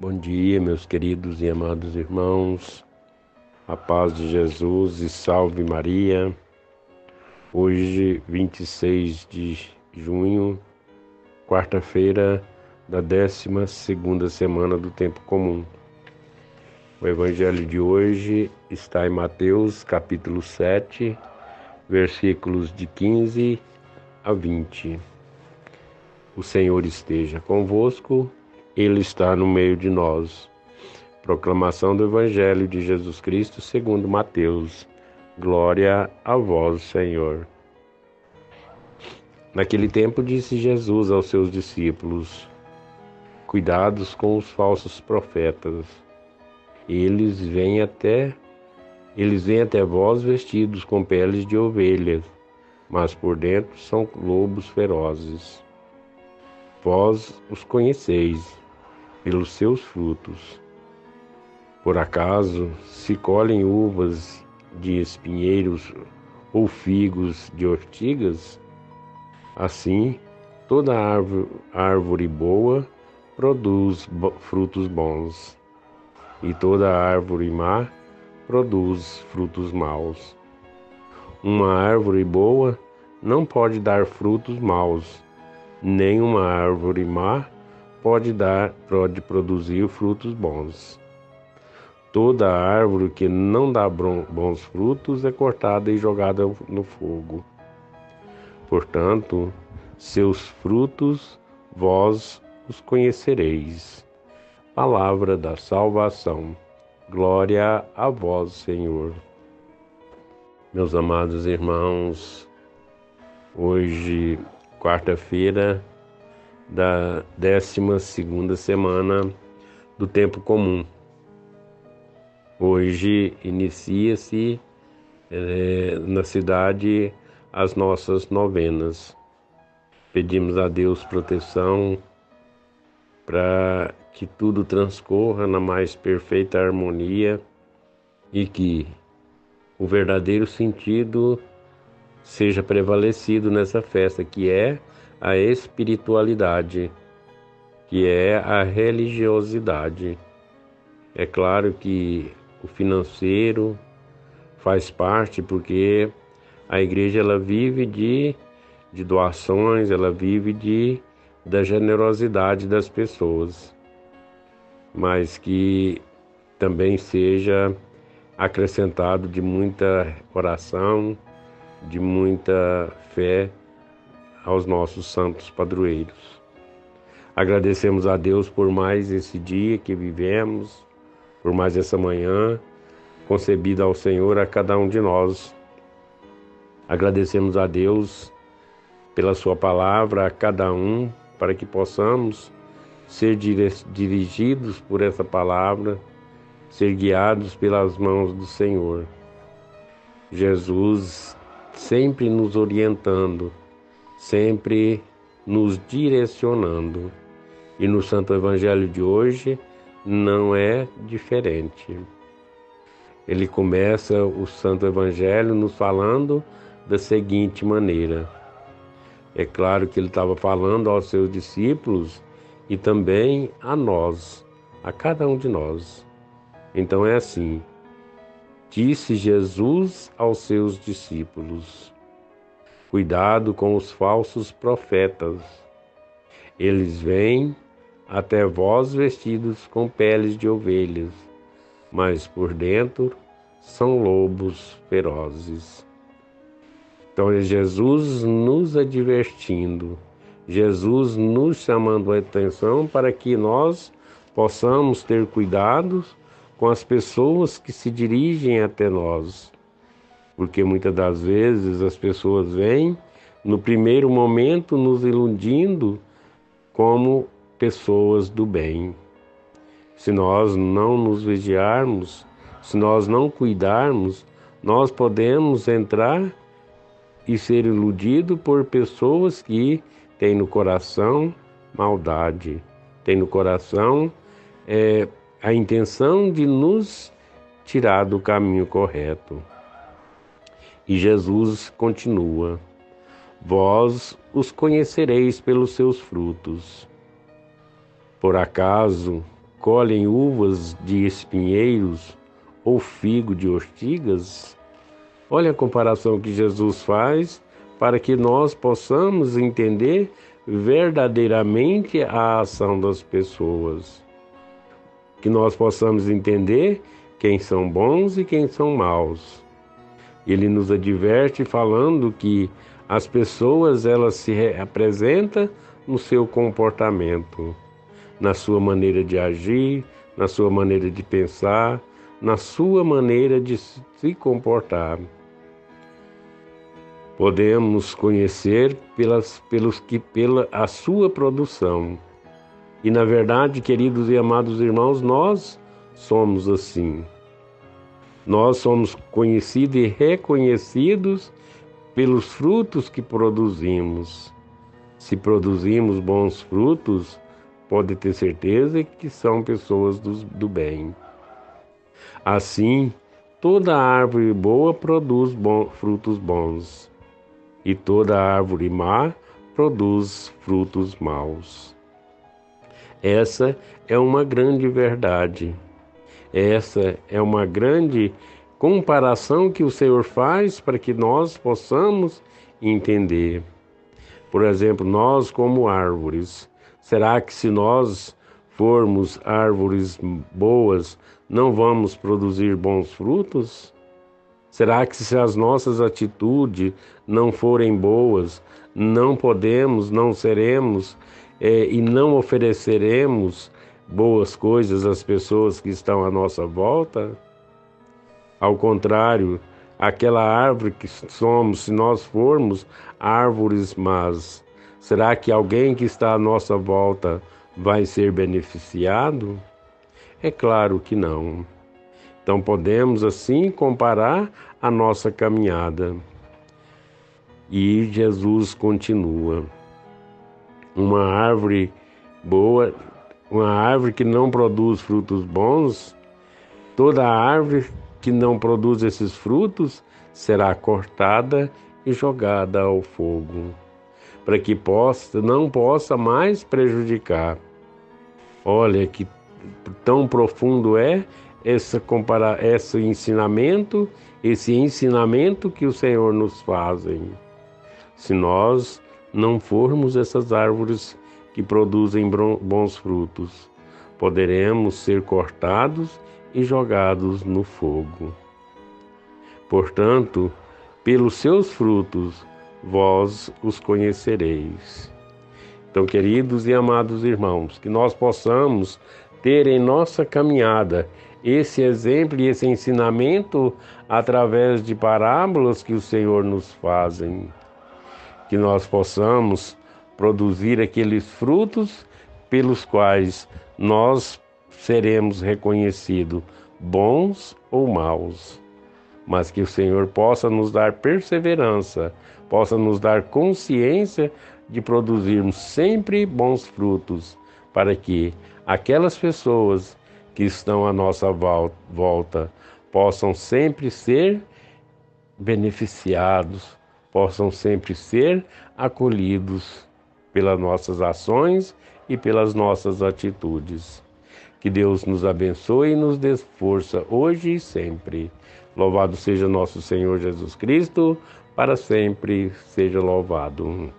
Bom dia, meus queridos e amados irmãos, a paz de Jesus e salve Maria. Hoje, 26 de junho, quarta-feira da 12ª semana do Tempo Comum. O evangelho de hoje está em Mateus, capítulo 7, versículos de 15 a 20. O Senhor esteja convosco, Ele está no meio de nós. Proclamação do Evangelho de Jesus Cristo segundo Mateus. Glória a vós, Senhor. Naquele tempo disse Jesus aos seus discípulos: Cuidados com os falsos profetas. Eles vêm até vós vestidos com peles de ovelhas, mas por dentro são lobos ferozes. Vós os conheceis pelos seus frutos. Por acaso se colhem uvas de espinheiros ou figos de ortigas? Assim, toda árvore boa produz frutos bons, e toda árvore má produz frutos maus. Uma árvore boa não pode dar frutos maus, nem uma árvore má pode produzir frutos bons. Toda árvore que não dá bons frutos é cortada e jogada no fogo. Portanto, seus frutos vós os conhecereis. Palavra da salvação. Glória a vós, Senhor. Meus amados irmãos, hoje, quarta-feira da 12ª semana do Tempo Comum. Hoje inicia-se na cidade as nossas novenas. Pedimos a Deus proteção para que tudo transcorra na mais perfeita harmonia e que o verdadeiro sentido seja prevalecido nessa festa, que é a espiritualidade, que é a religiosidade. É claro que o financeiro faz parte, porque a igreja ela vive de doações, ela vive da generosidade das pessoas, mas que também seja acrescentado de muita oração, de muita fé aos nossos santos padroeiros. Agradecemos a Deus por mais esse dia que vivemos, por mais essa manhã concebida ao Senhor a cada um de nós. Agradecemos a Deus pela sua palavra a cada um, para que possamos ser dirigidos por essa palavra, ser guiados pelas mãos do Senhor. Jesus sempre nos orientando, sempre nos direcionando. E no Santo Evangelho de hoje não é diferente. Ele começa o Santo Evangelho nos falando da seguinte maneira. É claro que ele estava falando aos seus discípulos e também a nós, a cada um de nós. Então é assim: disse Jesus aos seus discípulos: Cuidado com os falsos profetas. Eles vêm até vós vestidos com peles de ovelhas, mas por dentro são lobos ferozes. Então é Jesus nos advertindo, Jesus nos chamando a atenção para que nós possamos ter cuidados com as pessoas que se dirigem até nós. Porque muitas das vezes as pessoas vêm, no primeiro momento, nos iludindo como pessoas do bem. Se nós não nos vigiarmos, se nós não cuidarmos, nós podemos entrar e ser iludido por pessoas que têm no coração maldade, têm no coração a intenção de nos tirar do caminho correto. E Jesus continua: Vós os conhecereis pelos seus frutos. Por acaso colhem uvas de espinheiros ou figo de ortigas? Olha a comparação que Jesus faz para que nós possamos entender verdadeiramente a ação das pessoas. Que nós possamos entender quem são bons e quem são maus. Ele nos adverte falando que as pessoas, elas se apresentam no seu comportamento, na sua maneira de agir, na sua maneira de pensar, na sua maneira de se comportar. Podemos conhecer pela a sua produção. E na verdade, queridos e amados irmãos, nós somos assim. Nós somos conhecidos e reconhecidos pelos frutos que produzimos. Se produzimos bons frutos, pode ter certeza que são pessoas do bem. Assim, toda árvore boa produz frutos bons, e toda árvore má produz frutos maus. Essa é uma grande verdade. Essa é uma grande comparação que o Senhor faz para que nós possamos entender. Por exemplo, nós como árvores, será que se nós formos árvores boas, não vamos produzir bons frutos? Será que se as nossas atitudes não forem boas, não podemos, não seremos e não ofereceremos boas coisas às pessoas que estão à nossa volta? Ao contrário, aquela árvore que somos, se nós formos árvores más, será que alguém que está à nossa volta vai ser beneficiado? É claro que não. Então podemos assim comparar a nossa caminhada. E Jesus continua. Uma árvore boa, uma árvore que não produz frutos bons, toda árvore que não produz esses frutos será cortada e jogada ao fogo, para que não possa mais prejudicar. Olha que tão profundo é esse ensinamento que o Senhor nos faz. Se nós não formos essas árvores que produzem bons frutos, poderemos ser cortados e jogados no fogo. Portanto, pelos seus frutos vós os conhecereis. Então, queridos e amados irmãos, que nós possamos ter em nossa caminhada esse exemplo e esse ensinamento através de parábolas que o Senhor nos fazem. Que nós possamos produzir aqueles frutos pelos quais nós seremos reconhecidos, bons ou maus. Mas que o Senhor possa nos dar perseverança, possa nos dar consciência de produzirmos sempre bons frutos, para que aquelas pessoas que estão à nossa volta possam sempre ser beneficiados, possam sempre ser acolhidos pelas nossas ações e pelas nossas atitudes. Que Deus nos abençoe e nos dê força hoje e sempre. Louvado seja nosso Senhor Jesus Cristo, para sempre seja louvado.